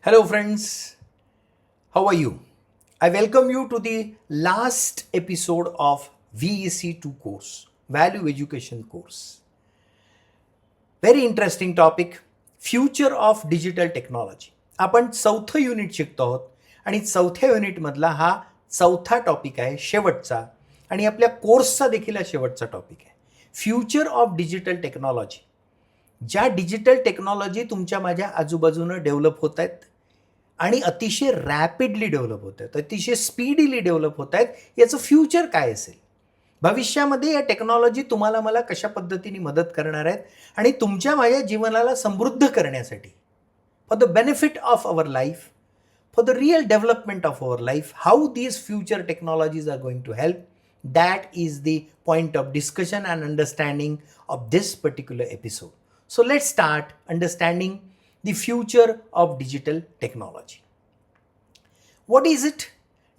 Hello, friends. How are you? I welcome you to the last episode of VEC2 course, Value Education course. Very interesting topic, Future of Digital Technology. आपण चौथं unit शिकतो आहोत आणि चौथ्या युनिटमधला हा चौथा topic आहे, शेवटचा, आणि आपल्या कोर्सचा देखील हा शेवटचा टॉपिक आहे, फ्युचर ऑफ डिजिटल टेक्नॉलॉजी. ज्या डिजिटल टेक्नॉलॉजी तुमच्या माझ्या आजूबाजूनं डेव्हलप होत आहेत आणि अतिशय रॅपिडली डेव्हलप होत आहेत, अतिशय स्पीडीली डेव्हलप होत आहेत, याचं फ्युचर काय असेल, भविष्यामध्ये या टेक्नॉलॉजी तुम्हाला मला कशा पद्धतीने मदत करणार आहेत आणि तुमच्या माझ्या जीवनाला समृद्ध करण्यासाठी, for the benefit of our life, for the real development of our life, how these future technologies are going to help. That is the point of discussion and understanding of this particular episode. So let's start understanding the future of digital technology. What is it?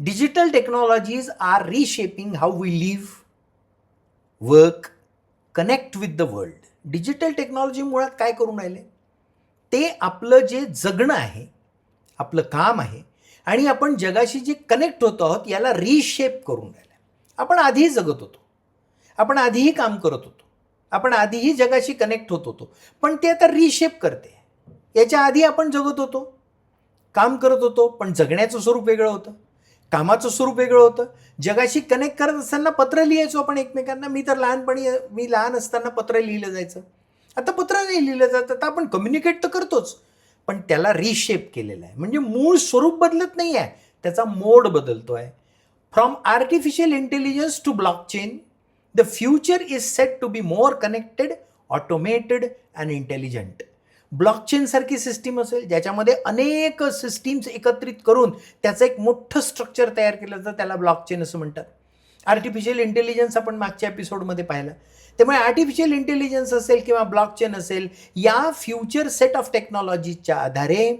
Digital technologies are reshaping how we live, work, connect with the world. Digital technology मुळात काय करून राहिले, ते आपलं जे जगणं आहे, आपलं काम आहे आणि आपण जगाशी जे कनेक्ट होतो आहोत याला रिशेप करून राहिले. आपण आधीही जगत होतो, आपण आधीही काम करत होतो, आपण आधीही जगाशी कनेक्ट होत होतो, पण ते आता रिशेप करते. याच्या आधी आपण जगत होतो, काम करत होतो, पण जगण्याचं स्वरूप वेगळं होतं, कामाचं स्वरूप वेगळं होतं. जगाशी कनेक्ट करत असताना पत्र लिहायचो आपण एकमेकांना. मी लहान असताना पत्र लिहिलं जायचं. आता पत्र नाही लिहिलं जातं, तर आपण कम्युनिकेट तर करतोच, पण त्याला रिशेप केलेलं आहे. म्हणजे मूळ स्वरूप बदलत नाही आहे, त्याचा मोड बदलतो आहे. From artificial intelligence to blockchain, the future is set to be more connected, automated and intelligent. Blockchain सारखी सिस्टीम असेल ज्याच्यामध्ये अनेक सिस्टीम्स एकत्रित करून त्याचं एक मोठं स्ट्रक्चर तयार केलं जातं, त्याला ब्लॉकचेन असं म्हणतात. आर्टिफिशियल इंटेलिजन्स आपण मागच्या एपिसोडमध्ये पाहिलं. त्यामुळे आर्टिफिशियल इंटेलिजन्स असेल किंवा ब्लॉकचेन असेल, या फ्युचर सेट ऑफ टेक्नॉलॉजीच्या आधारे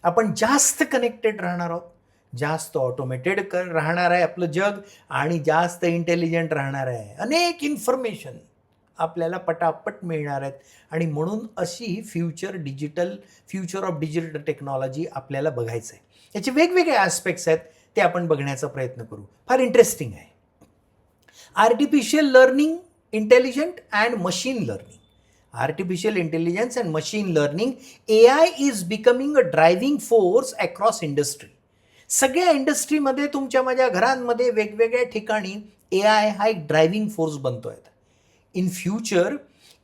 आपण जास्त कनेक्टेड राहणार आहोत, जास्त ऑटोमेटेड राहणार आहे आपलं जग आणि जास्त इंटेलिजंट राहणार आहे. अनेक इन्फॉर्मेशन आपल्याला पटापट मिळणार आहेत आणि म्हणून अशी फ्युचर ऑफ डिजिटल टेक्नॉलॉजी आपल्याला बघायचं आहे. याचे वेगवेगळे ॲस्पेक्ट्स आहेत, ते आपण बघण्याचा प्रयत्न करू. फार इंटरेस्टिंग आहे. Artificial learning, intelligent and machine learning. Artificial intelligence and machine learning, AI is becoming a driving force across industry. सगळ्या इंडस्ट्रीमध्ये, तुमच्या माझ्या घरांमध्ये, वेगवेगळ्या ठिकाणी AI हा एक ड्रायव्हिंग फोर्स बनतो आहे. In future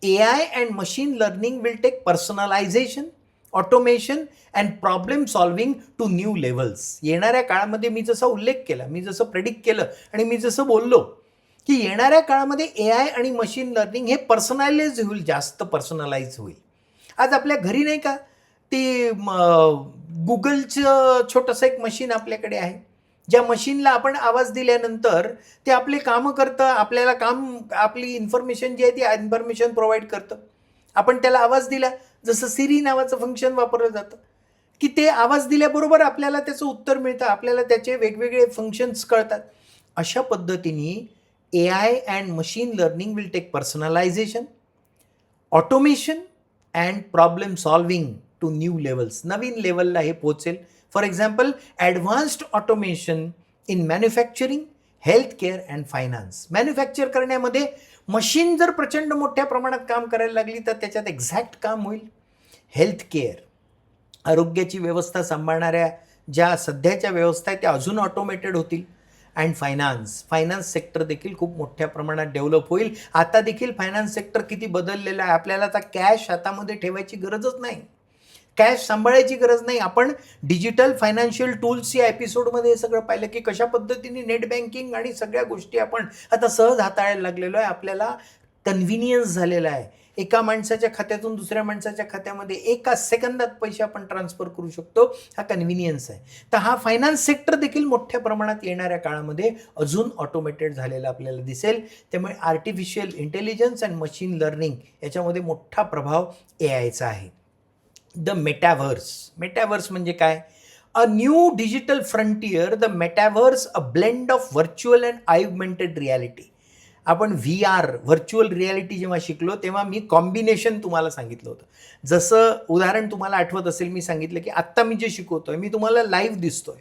AI and machine learning will take personalisation, automation and problem solving to new levels. येणाऱ्या काळामध्ये मी जसा उल्लेख केला, मी जसं प्रेडिक्ट केलं आणि मी जसं बोललो की येणाऱ्या काळामध्ये AI आणि मशीन लर्निंग हे पर्सनलाइज होईल, जास्त पर्सनलाइज होईल. आज आपल्या घरी नाही का ती गुगलचं छोटंसं एक मशीन आपल्याकडे आहे, ज्या मशीनला आपण आवाज दिल्यानंतर ते आपले कामं करतं, आपल्याला आपली इन्फॉर्मेशन जी आहे ती इन्फॉर्मेशन प्रोव्हाइड करतं. आपण त्याला आवाज दिला, जसं सिरी नावाचं फंक्शन वापरलं जातं की ते आवाज दिल्याबरोबर आपल्याला त्याचं उत्तर मिळतं, आपल्याला त्याचे वेगवेगळे फंक्शन्स कळतात. अशा पद्धतीने AI and machine learning will take personalisation, automation and problem solving to new levels. नवीन लेवलला हे पोहोचेल. For example, advanced automation in manufacturing, health care and finance. Manufacture करण्यामध्ये मशीन जर प्रचंड मोठ्या प्रमाणात काम करायला लागली तर त्याच्यात एक्झॅक्ट काम होईल. हेल्थ केअर, आरोग्याची व्यवस्था सांभाळणाऱ्या ज्या सध्याच्या व्यवस्था आहेत त्या अजून ऑटोमेटेड होतील. अँड फायनान्स सेक्टर देखील खूप मोठ्या प्रमाणात डेव्हलप होईल. आता देखील फायनान्स सेक्टर किती बदललेलं आहे. आपल्याला आता कॅश हातामध्ये ठेवायची गरजच नाही, कॅश सांभाळायची गरज नाही. आपण डिजिटल फायनान्शियल टूल्स या एपिसोडमध्ये हे सगळं पाहिलं की कशा पद्धतीने नेट बँकिंग आणि सगळ्या गोष्टी आपण आता सहज हाताळायला लागलेलो आहे. आपल्याला कन्व्हिनियन्स झालेला आहे. एका माणसाच्या खात्यातून दुसऱ्या माणसाच्या खात्यामध्ये एका सेकंदात पैसे आपण ट्रान्सफर करू शकतो. हा कन्व्हिनियन्स आहे. तर हा फायनान्स सेक्टर देखील मोठ्या प्रमाणात येणाऱ्या काळामध्ये अजून ऑटोमेटेड झालेला आपल्याला दिसेल. त्यामुळे artificial intelligence and machine learning याच्यामध्ये मोठा प्रभाव AIचा आहे. द मेटावर्स म्हणजे काय? A new digital frontier, the metaverse, a blend of virtual and augmented reality. आपण VR व्हर्च्युअल रियालिटी जेव्हा शिकलो तेव्हा मी कॉम्बिनेशन तुम्हाला सांगितलं होतं. जसं उदाहरण तुम्हाला आठवत असेल, मी सांगितलं की आत्ता मी जे शिकवतोय मी तुम्हाला लाईव्ह दिसतोय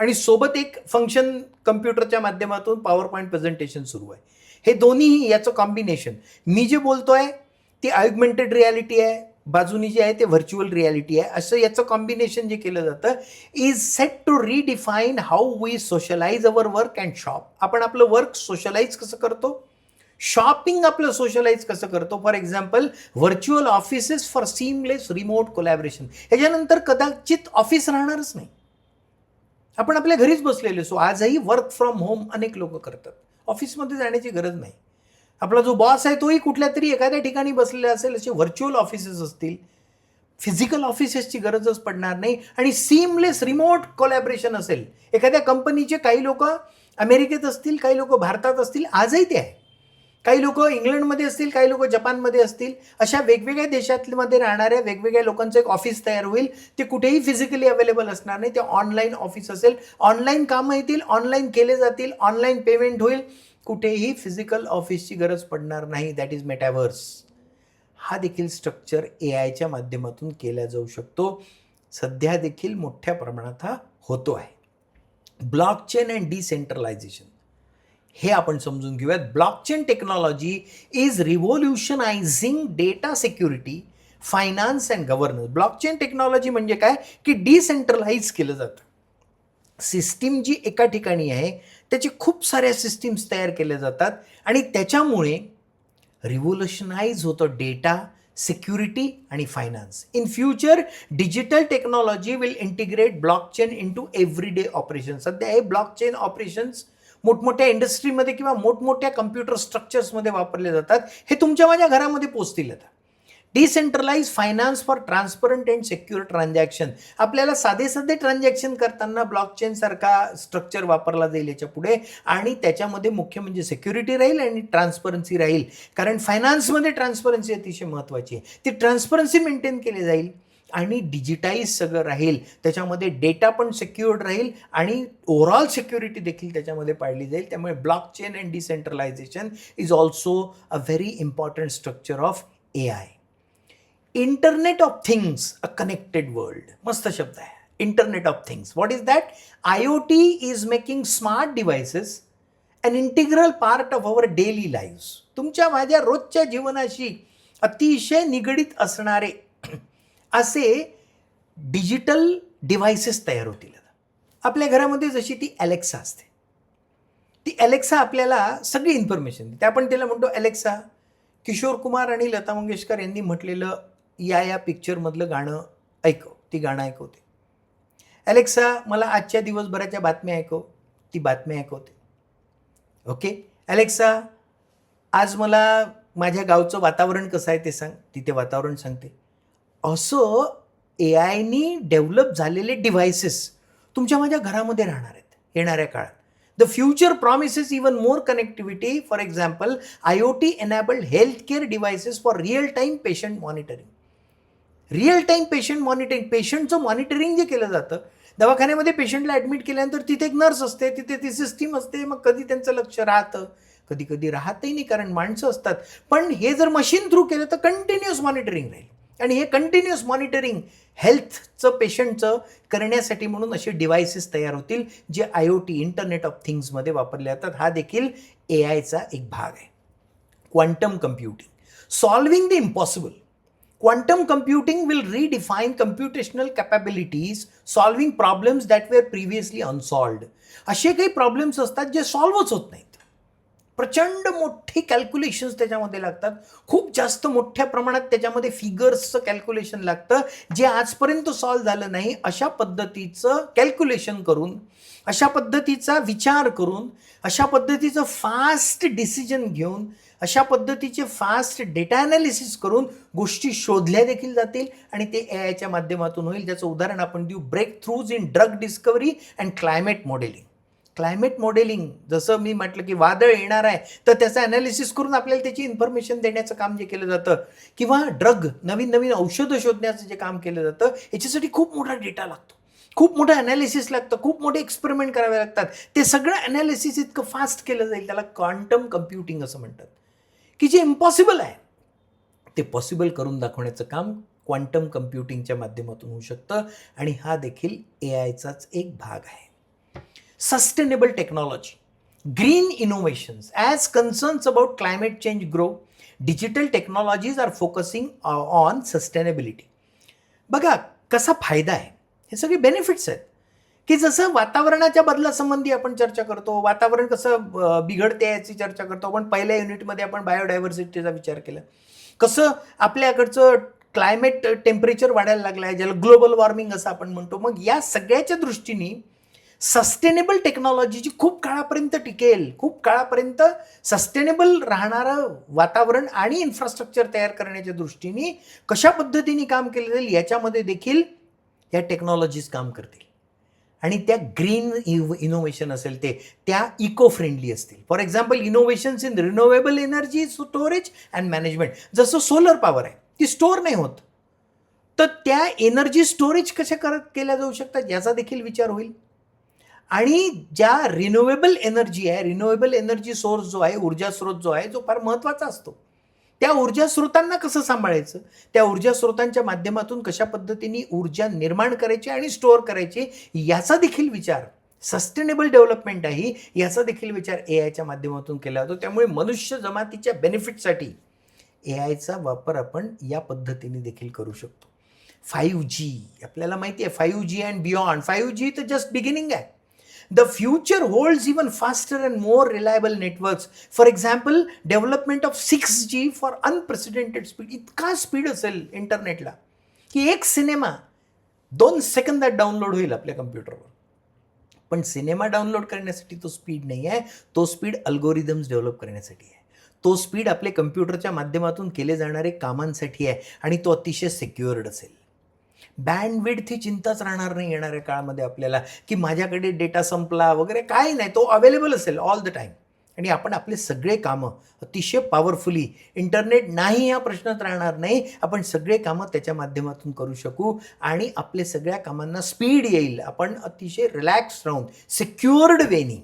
आणि सोबत एक फंक्शन कम्प्युटरच्या माध्यमातून पॉवर पॉईंट प्रेझेंटेशन सुरू आहे. हे दोन्हीही याचं कॉम्बिनेशन, मी जे बोलतोय ती ऑगमेंटेड रियालिटी आहे, बाजूनी जे आहे ते व्हर्च्युअल रियालिटी आहे, असं याचं कॉम्बिनेशन जे केलं जातं is set to redefine how we socialise our work and shop. आपण आपलं वर्क सोशलाइज कसं करतो, शॉपिंग आपलं सोशलाइज कसं करतो. For example virtual offices for seamless remote collaboration. ह्याच्यानंतर कदाचित ऑफिस राहणारच नाही, आपण आपल्या घरीच बसलेले असो. आजही वर्क फ्रॉम होम अनेक लोक करतात, ऑफिसमध्ये जाण्याची गरज नाही. आपला जो बॉस आहे तोही कुठल्या तरी एखाद्या ठिकाणी बसलेला असेल. असे व्हर्च्युअल ऑफिसेस असतील, फिजिकल ऑफिसेसची गरजच पडणार नाही. आणि सीमलेस रिमोट कोलॅबरेशन असेल. एखाद्या कंपनीचे काही लोक अमेरिकेत असतील, काही लोक भारतात असतील, आजही ते आहे. काही लोक इंग्लंडमध्ये असतील, काही लोक जपानमध्ये असतील. अशा वेगवेगळ्या देशांमध्ये राहणाऱ्या वेगवेगळ्या लोकांचं एक ऑफिस तयार होईल. ते कुठेही फिजिकली अवेलेबल असणार नाही, ते ऑनलाईन ऑफिस असेल. ऑनलाईन कामं येतील, ऑनलाईन केले जातील, ऑनलाईन पेमेंट होईल. कुठेही फिजिकल ऑफिसची गरज पडणार नाही. That is metaverse. हा देखील स्ट्रक्चर AIच्या माध्यमातून केला जाऊ शकतो. सध्या देखील मोठ्या प्रमाणात हा होतो आहे. ब्लॉकचेन अँड डिसेंट्रलायझेशन हे आपण समजून घेऊयात. Blockchain technology is revolutionising data security, finance and governance. Blockchain technology म्हणजे काय की डिसेंट्रलाइज केलं जातं. सिस्टीम जी एका ठिकाणी आहे त्याची खूप साऱ्या सिस्टीम्स तयार केल्या जातात आणि त्याच्यामुळे रिव्होल्युशनाइज होतं डेटा सिक्युरिटी आणि finance. In future digital technology will integrate blockchain into everyday operation. सध्या हे ब्लॉकचेन ऑपरेशन्स मोठमोठ्या इंडस्ट्रीमध्ये किंवा मोठमोठ्या कम्प्युटर स्ट्रक्चर्समध्ये वापरले जातात. हे तुमच्या माझ्या घरामध्ये पोचतील आता. Decentralise finance for transparent and secure transaction. आपल्याला साधे ट्रान्झॅक्शन करताना ब्लॉकचेन सारखा स्ट्रक्चर वापरला जाईल याच्या पुढे. आणि त्याच्यामध्ये मुख्य म्हणजे सिक्युरिटी राहील आणि ट्रान्सपरन्सी राहील. कारण फायनान्समध्ये ट्रान्सपरन्सी अतिशय महत्त्वाची आहे. ती ट्रान्सपरन्सी मेंटेन केली जाईल आणि डिजिटाईज सगळं राहील. त्याच्यामध्ये डेटा पण सिक्युअर्ड राहील आणि ओव्हरऑल सिक्युरिटी देखील त्याच्यामध्ये पाळली जाईल. त्यामुळे blockchain and decentralisation is also a very important structure of AI. Internet of things, a connected world. मस्त शब्द आहे, internet of things. What is that? IoT is making smart devices an integral part of our daily lives. तुमच्या माझ्या रोजच्या जीवनाशी अतिशय निगडीत असणारे असे डिजिटल डिव्हाइसेस तयार होतील. आपल्या घरामध्ये जशी ती अलेक्सा असते, ती अलेक्सा आपल्याला सगळी इन्फॉर्मेशन देते. आपण त्याला म्हणतो अलेक्सा. किशोर कुमार आणि लता मंगेशकर यांनी म्हटलेलं या पिक्चरमधलं गाणं ऐकव, ती गाणं ऐकवते. अलेक्सा मला आजच्या दिवसभराच्या बातम्या ऐकव, ती बातम्या ऐकवते. ओके. अलेक्सा आज मला माझ्या गावचं वातावरण कसं आहे ते सांग, ती ते वातावरण सांगते. असं AIनी डेव्हलप झालेले डिव्हाइसेस तुमच्या माझ्या घरामध्ये राहणार आहेत येणाऱ्या काळात. The future promises even more connectivity. For example IoT enabled health care devices for real time patient monitoring. Real time patient monitoring, पेशंटचं मॉनिटरिंग जे केलं जातं. दवाखान्यामध्ये पेशंटला ॲडमिट केल्यानंतर तिथे एक नर्स असते, तिथे ती सिस्टीम असते. मग कधी त्यांचं लक्ष राहतं, कधी कधी राहतही नाही, कारण माणसं असतात. पण हे जर मशीन थ्रू केलं तर कंटिन्युअस मॉनिटरिंग राहील. आणि हे कंटिन्युअस मॉनिटरिंग हेल्थचं पेशंटचं करण्यासाठी म्हणून असे डिव्हाइसेस तयार होतील जे IoT इंटरनेट ऑफ थिंग्समध्ये वापरले जातात. हा देखील AIचा एक भाग आहे. Quantum computing, solving the impossible. Quantum computing will redefine computational capabilities, solving problems that were previously unsolved. असे काही प्रॉब्लेम्स असतात जे सॉल्वच होत नाहीत. प्रचंड मोठी कॅल्क्युलेशन्स त्याच्यामध्ये लागतात. खूप जास्त मोठ्या प्रमाणात त्याच्यामध्ये फिगर्सचं कॅल्क्युलेशन लागतं जे आजपर्यंत सॉल्व झालं नाही. अशा पद्धतीचं कॅल्क्युलेशन करून, अशा पद्धतीचा विचार करून, अशा पद्धतीचं फास्ट डिसिजन घेऊन, अशा पद्धतीचे फास्ट डेटा ॲनालिसिस करून गोष्टी शोधल्या देखील जातील आणि ते AIच्या माध्यमातून होईल. ज्याचं उदाहरण आपण देऊ breakthroughs in drug discovery and climate modelling. Climate modelling, जसं मी म्हटलं की वादळ येणार आहे तर त्याचं ॲनालिसिस करून आपल्याला त्याची इन्फॉर्मेशन देण्याचं काम जे केलं जातं, किंवा ड्रग नवीन नवीन औषधं शोधण्याचं जे काम केलं जातं, याच्यासाठी खूप मोठा डेटा लागतो. खूप मोठं ॲनालिसिस लागतं, खूप मोठे एक्सपेरिमेंट करावे लागतात. ते सगळं ॲनालिसिस इतकं फास्ट केलं जाईल, त्याला क्वांटम कम्प्युटिंग असं म्हणतात, की जे इम्पॉसिबल आहे ते पॉसिबल करून दाखवण्याचं काम क्वांटम कम्प्युटिंगच्या माध्यमातून होऊ शकतं. आणि हा देखील AIचाच एक भाग आहे. Sustainable technology, green innovations. As concerns about climate change grow, digital technologies are focusing on sustainability. बघा कसा फायदा आहे, हे सगळे बेनिफिट्स आहेत. की जसं वातावरणाच्या बदलासंबंधी आपण चर्चा करतो, वातावरण कसं बिघडते याची चर्चा करतो. आपण पहिल्या युनिटमध्ये आपण बायोडायव्हर्सिटीचा विचार केला. कसं आपल्याकडचं क्लायमेट टेम्परेचर वाढायला लागलं आहे, ज्याला ग्लोबल वॉर्मिंग असं आपण म्हणतो. मग या सगळ्याच्या दृष्टीने सस्टेनेबल टेक्नॉलॉजी जी खूप काळापर्यंत टिकेल, खूप काळापर्यंत सस्टेनेबल राहणारं वातावरण आणि इन्फ्रास्ट्रक्चर तयार करण्याच्या दृष्टीने कशा पद्धतीने काम केलं जाईल याच्यामध्ये देखील या टेक्नॉलॉजीज काम करतील. आणि त्या ग्रीन इनोव्हेशन असेल त्या इको फ्रेंडली असतील. For example innovations in renewable energy storage and management. जसं सोलर पॉवर आहे ती स्टोअर नाही होत, तर त्या एनर्जी स्टोरेज कशा केल्या जाऊ शकतात याचा देखील विचार होईल. आणि ज्या रिन्युएबल एनर्जी आहे, रिन्युएबल एनर्जी सोर्स जो आहे, ऊर्जा स्रोत जो आहे, जो फार महत्त्वाचा असतो, त्या ऊर्जा स्रोतांना कसं सांभाळायचं, त्या ऊर्जा स्रोतांच्या माध्यमातून कशा पद्धतीने ऊर्जा निर्माण करायची आणि स्टोअर करायची याचा देखील विचार, सस्टेनेबल डेव्हलपमेंट आहे याचा देखील विचार AIच्या माध्यमातून केला जातो. त्यामुळे मनुष्य जमातीच्या बेनिफिटसाठी AIचा वापर आपण या पद्धतीने देखील करू शकतो. 5G आपल्याला माहिती आहे, 5G अँड बियॉन्ड. 5G तर जस्ट बिगिनिंग आहे. The future holds even faster and more reliable networks. For example, development of 6G for unprecedented speed. इतका स्पीड असेल इंटरनेटला की एक सिनेमा 2 सेकंदात डाउनलोड होईल आपल्या कम्प्युटरवर. पण सिनेमा डाउनलोड करण्यासाठी तो स्पीड नाही आहे, तो स्पीड अल्गोरिदम्स डेव्हलप करण्यासाठी आहे. तो स्पीड आपले कम्प्युटरच्या माध्यमातून केले जाणारे कामांसाठी आहे आणि तो अतिशय सिक्युअर्ड असेल. बँडविड्थ ही चिंताच राहणार नाही येणाऱ्या काळामध्ये आपल्याला, की माझ्याकडे डेटा संपला वगैरे, काही नाही, तो अवेलेबल असेल ऑल द टाईम. आणि आपण आपले सगळे कामं अतिशय पॉवरफुली, इंटरनेट नाही हा प्रश्नच राहणार नाही, आपण सगळे कामं त्याच्या माध्यमातून करू शकू आणि आपले सगळ्या कामांना स्पीड येईल. आपण अतिशय रिलॅक्स राहून सिक्युअर्ड वेनी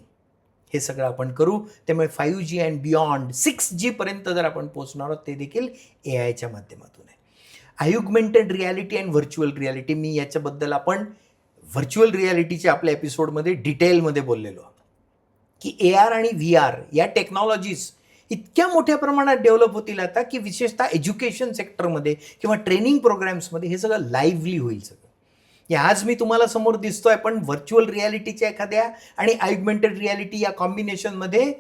हे सगळं आपण करू. त्यामुळे 5G अँड बियॉन्ड 6G पर्यंत जर आपण पोहोचणार आहोत ते देखील AIच्या माध्यमातून आहे. Augmented reality and virtual reality, मी याच्याबद्दल आपण व्हर्च्युअल रियालिटीच्या आपल्या एपिसोडमध्ये डिटेलमध्ये बोललेलो की AR आणि VR या टेक्नॉलॉजीज इतक्या मोठ्या प्रमाणात डेव्हलप होतील आता की विशेषतः एज्युकेशन सेक्टरमध्ये किंवा ट्रेनिंग प्रोग्राम्समध्ये हे सगळं लाईव्हली होईल सगळं. आज मी तुम्हाला समोर दिसतोय, पण व्हर्च्युअल रियालिटीच्या एखाद्या आणि ऑग्मेंटेड रियालिटी या कॉम्बिनेशनमध्ये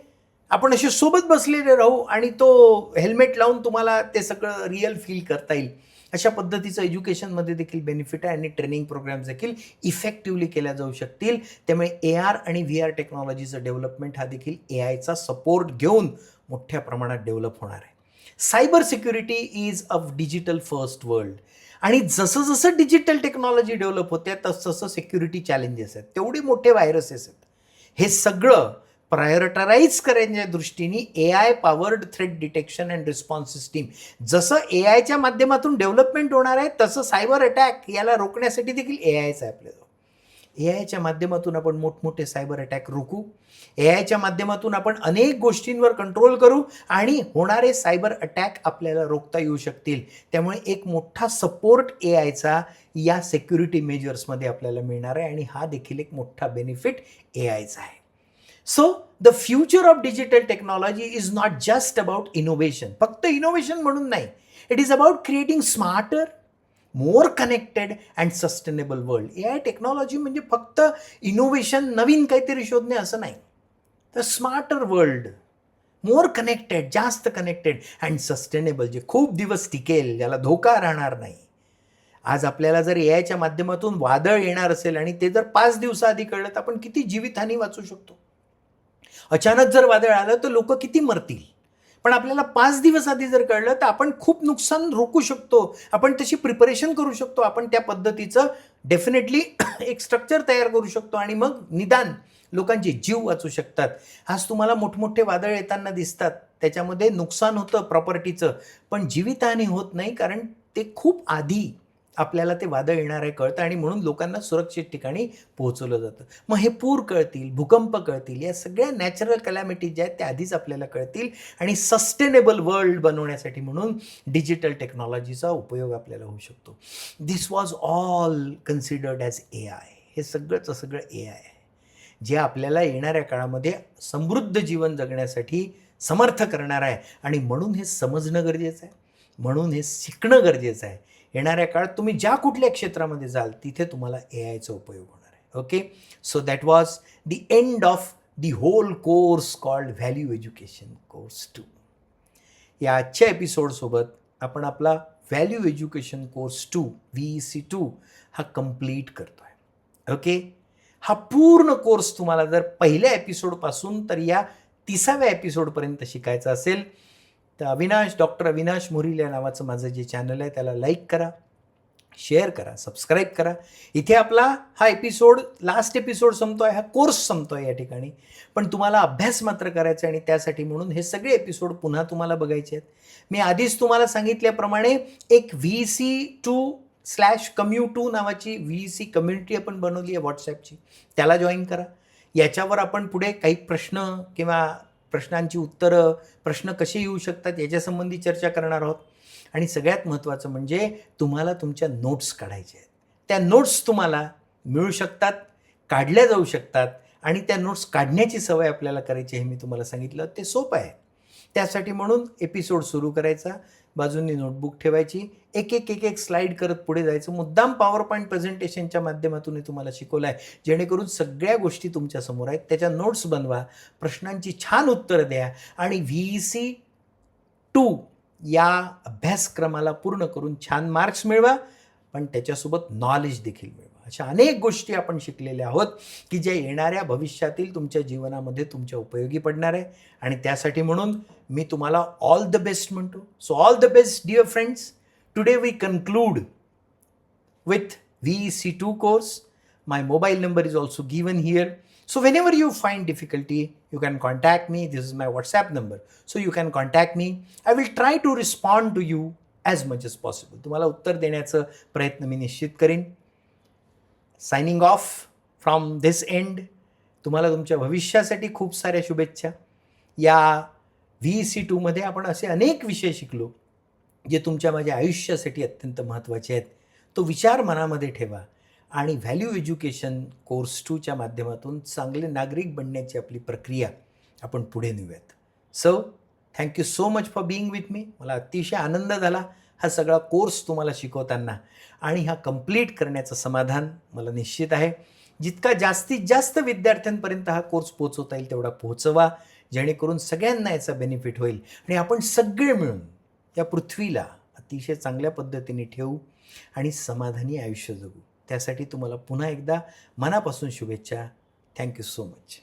आपण असे सोबत बसलेले राहू आणि तो हेल्मेट लावून तुम्हाला ते सगळं रिअल फील करता येईल. अशा पद्धतीचं एज्युकेशनमध्ये देखील बेनिफिट आहे आणि ट्रेनिंग प्रोग्राम्स देखील इफेक्टिव्हली केल्या जाऊ शकतील. त्यामुळे AR आणि VR टेक्नॉलॉजीचं डेव्हलपमेंट हा देखील AIचा सपोर्ट घेऊन मोठ्या प्रमाणात डेव्हलप होणार आहे. Cyber security is a digital first world. आणि जसं जसं डिजिटल टेक्नॉलॉजी डेव्हलप होते तसं सिक्युरिटी चॅलेंजेस आहेत, तेवढे मोठे व्हायरसेस आहेत. हे सगळं प्रायोरिटाईज करण्याच्या दृष्टीने AI powered threat detection and response system, जसं AIच्या माध्यमातून डेव्हलपमेंट होणार आहे तसं सायबर अटॅक याला रोखण्यासाठी देखील AIच आहे आपल्याजवळ. AIच्या माध्यमातून आपण मोठमोठे सायबर अटॅक रोखू. AIच्या माध्यमातून आपण अनेक गोष्टींवर कंट्रोल करू आणि होणारे सायबर अटॅक आपल्याला रोखता येऊ शकतील. त्यामुळे एक मोठा सपोर्ट AIचा या सिक्युरिटी मेजर्समध्ये आपल्याला मिळणार आहे आणि हा देखील एक मोठा बेनिफिट AIचा आहे. So the future of digital technology is not just about innovation. फक्त इनोव्हेशन म्हणून नाही, it is about creating smarter, more connected and sustainable world. AI technology म्हणजे फक्त इनोव्हेशन, नवीन काहीतरी शोधणे असं नाही, तर स्मार्टर वर्ल्ड, मोर कनेक्टेड, जास्त कनेक्टेड अँड सस्टेनेबल, जे खूप दिवस टिकेल, ज्याला धोका राहणार नाही. आज आपल्याला जर AIच्या माध्यमातून वादळ येणार असेल आणि ते जर 5 दिवसाआधी कळलं तर आपण किती जीवितहानी वाचू शकतो. अचानक जर वादळ आलं तर लोक किती मरतील. पण आपल्याला 5 दिवस आधी जर कळलं तर आपण खूप नुकसान रोखू शकतो, आपण तशी प्रिपरेशन करू शकतो, आपण त्या पद्धतीचं डेफिनेटली एक स्ट्रक्चर तयार करू शकतो आणि मग निदान लोकांचे जीव वाचू शकतात. आज तुम्हाला मोठमोठे वादळ येताना दिसतात, त्याच्यामध्ये नुकसान होतं प्रॉपर्टीचं, पण जीवितहानी होत नाही, कारण ते खूप आधी आपल्याला ते वादळ येणार आहे कळतं आणि म्हणून लोकांना सुरक्षित ठिकाणी पोहोचवलं जातं. मग हे पूर कळतील, भूकंप कळतील, या सगळ्या नॅचरल कलॅमिटीज ज्या आहेत त्या आधीच आपल्याला कळतील आणि सस्टेनेबल वर्ल्ड बनवण्यासाठी म्हणून डिजिटल टेक्नॉलॉजीचा उपयोग आपल्याला होऊ शकतो. This was all considered as AI. हे सगळंचं सगळं AI आहे, जे आपल्याला येणाऱ्या काळामध्ये समृद्ध जीवन जगण्यासाठी समर्थ करणार आहे आणि म्हणून हे समजणं गरजेचं आहे, म्हणून हे शिकणं गरजेचं आहे. येणाऱ्या काळात तुम्ही ज्या कुठल्या क्षेत्रामध्ये जाल तिथे तुम्हाला AIचा उपयोग होणार आहे. Okay, so that was the end of the whole course called value education course 2. या आजच्या एपिसोडसोबत आपण आपला व्हॅल्यू एज्युकेशन कोर्स 2 VEC 2 हा कंप्लीट करतो आहे. ओके, हा पूर्ण कोर्स तुम्हाला जर पहिल्या एपिसोडपासून तर या 30व्या एपिसोडपर्यंत शिकायचा असेल तर डॉक्टर अविनाश मोरील या नावाचं माझं जे चॅनल आहे त्याला लाईक करा, शेअर करा, सबस्क्राईब करा. इथे आपला हा लास्ट एपिसोड संपतो आहे, हा कोर्स संपतो आहे या ठिकाणी. पण तुम्हाला अभ्यास मात्र करायचा आहे आणि त्यासाठी म्हणून हे सगळे एपिसोड पुन्हा तुम्हाला बघायचे आहेत. मी आधीच तुम्हाला सांगितल्याप्रमाणे एक VEC2/Commu2 नावाची VEC कम्युनिटी आपण बनवली आहे व्हॉट्सॲपची, त्याला जॉईन करा. याच्यावर आपण पुढे काही प्रश्न किंवा प्रश्नांची उत्तरं, प्रश्न कसे येऊ शकतात याच्यासंबंधी चर्चा करणार आहोत. आणि सगळ्यात महत्त्वाचं म्हणजे तुम्हाला तुमच्या नोट्स काढायच्या आहेत. त्या नोट्स तुम्हाला मिळू शकतात, काढल्या जाऊ शकतात आणि त्या नोट्स काढण्याची सवय आपल्याला करायची हे मी तुम्हाला सांगितलं. ते सोपं आहे. त्यासाठी म्हणून एपिसोड सुरू करायचा, बाजूंनी नोटबुक ठेवायची, एक स्लाईड करत पुढे जायचं. मुद्दाम पॉवरपॉईंट प्रेझेंटेशनच्या माध्यमातून तुम्हाला शिकवलं आहे, जेणेकरून सगळ्या गोष्टी तुमच्यासमोर आहेत. त्याच्या नोट्स बनवा, प्रश्नांची छान उत्तरं द्या आणि VEC 2 या अभ्यासक्रमाला पूर्ण करून छान मार्क्स मिळवा, पण त्याच्यासोबत नॉलेज देखील मिळवा. अशा अनेक गोष्टी आपण शिकलेल्या आहोत की ज्या येणाऱ्या भविष्यातील तुमच्या जीवनामध्ये तुमच्या उपयोगी पडणार आहे आणि त्यासाठी म्हणून मी तुम्हाला ऑल द बेस्ट म्हणतो. So all the best dear friends. Today we conclude with VEC2 course. My mobile number is also given here. So whenever you find difficulty, you can contact me. This is my WhatsApp number. So you can contact me. I will try to respond to you as much as possible. तुम्हाला उत्तर देण्याचा प्रयत्न मी निश्चित करीन. Signing off from this end. तुम्हाला तुमच्या भविष्यासाठी खूप साऱ्या शुभेच्छा. या VEC2 मध्ये आपण असे अनेक विषय शिकलो जे तुमच्या माझ्या आयुष्यासाठी अत्यंत महत्त्वाचे आहेत. तो विचार मनामध्ये ठेवा आणि व्हॅल्यू एज्युकेशन कोर्स 2च्या माध्यमातून चांगले नागरिक बनण्याची आपली प्रक्रिया आपण पुढे नेऊयात. So thank you so much for being with me. मला अतिशय आनंद झाला हा सगळा कोर्स तुम्हाला शिकवताना आणि हा कंप्लीट करण्याचं समाधान मला निश्चित आहे. जितका जास्तीत जास्त विद्यार्थ्यांपर्यंत हा कोर्स पोहोचवता येईल तेवढा पोहोचवा, जेणेकरून सगळ्यांना याचा बेनिफिट होईल आणि आपण सगळे मिळून या पृथ्वीला अतिशय चांगल्या पद्धतीने ठेवू आणि समाधानी आयुष्य जगू. त्यासाठी तुम्हाला पुन्हा एकदा मनापासून शुभेच्छा. Thank you so much.